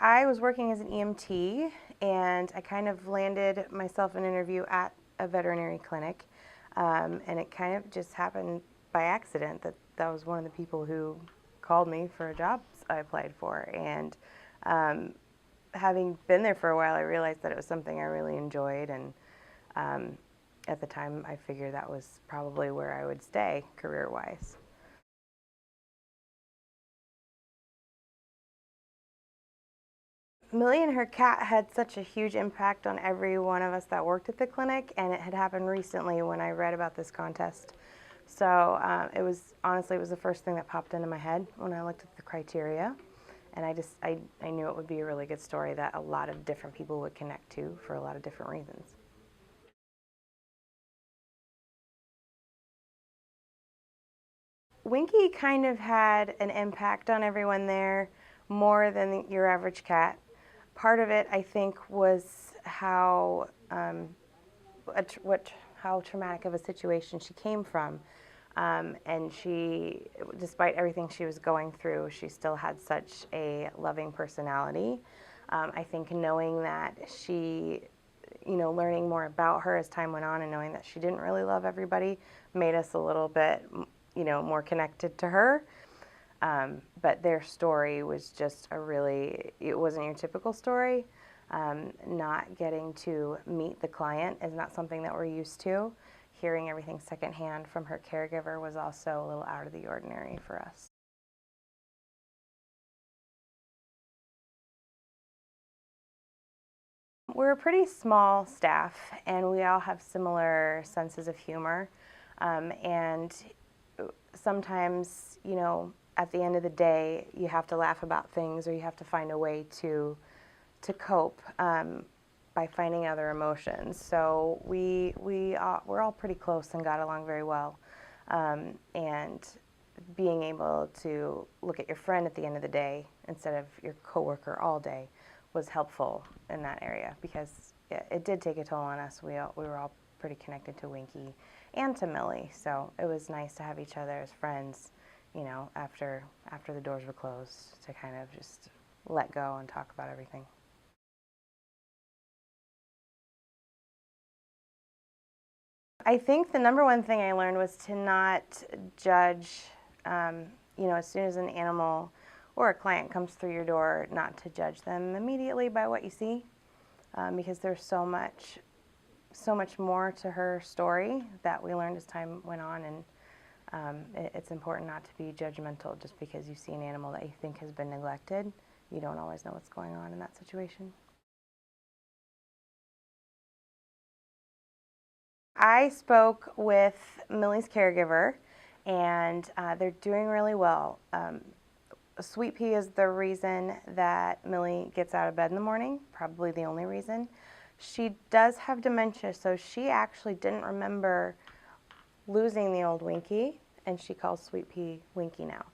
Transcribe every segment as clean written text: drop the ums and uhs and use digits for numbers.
I was working as an EMT, and I kind of landed myself an interview at a veterinary clinic, and it kind of just happened by accident that that was one of the people who called me for a job I applied for. And um, having been there for a while, I realized that it was something I really enjoyed, and um, at the time, I figured that was probably where I would stay career-wise. Millie and her cat had such a huge impact on every one of us that worked at the clinic, and it had happened recently when I read about this contest. So it was honestly, it was the first thing that popped into my head when I looked at the criteria, and I knew it would be a really good story that a lot of different people would connect to for a lot of different reasons. Winky kind of had an impact on everyone there more than your average cat. Part of it, I think, was what how traumatic of a situation she came from, and she, despite everything she was going through, she still had such a loving personality. I think knowing that she, learning more about her as time went on and knowing that she didn't really love everybody made us a little bit, more connected to her. But their story was just it wasn't your typical story. Not getting to meet the client is not something that we're used to. Hearing everything secondhand from her caregiver was also a little out of the ordinary for us. We're a pretty small staff, and we all have similar senses of humor. And sometimes, at the end of the day, you have to laugh about things, or you have to find a way to cope by finding other emotions. So we're all pretty close and got along very well. And being able to look at your friend at the end of the day instead of your coworker all day was helpful in that area, because it did take a toll on us. We were all pretty connected to Winky and to Millie, so it was nice to have each other as friends, after the doors were closed, to kind of just let go and talk about everything. I think the number one thing I learned was to not judge, um, as soon as an animal or a client comes through your door, not to judge them immediately by what you see, because there's so much more to her story that we learned as time went on, and it's important not to be judgmental just because you see an animal that you think has been neglected. You don't always know what's going on in that situation. I spoke with Millie's caregiver, and they're doing really well. Sweet Pea is the reason that Millie gets out of bed in the morning, probably the only reason. She does have dementia, so she actually didn't remember losing the old Winky, and she calls Sweet Pea Winky now.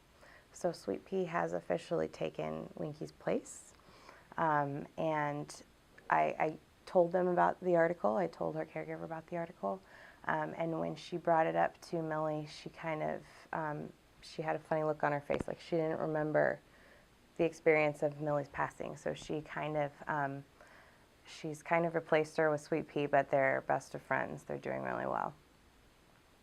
So Sweet Pea has officially taken Winky's place. And I told them about the article. I told her caregiver about the article. And when she brought it up to Millie, she kind of, she had a funny look on her face, like she didn't remember the experience of Millie's passing. So she's kind of replaced her with Sweet Pea, but they're best of friends. They're doing really well.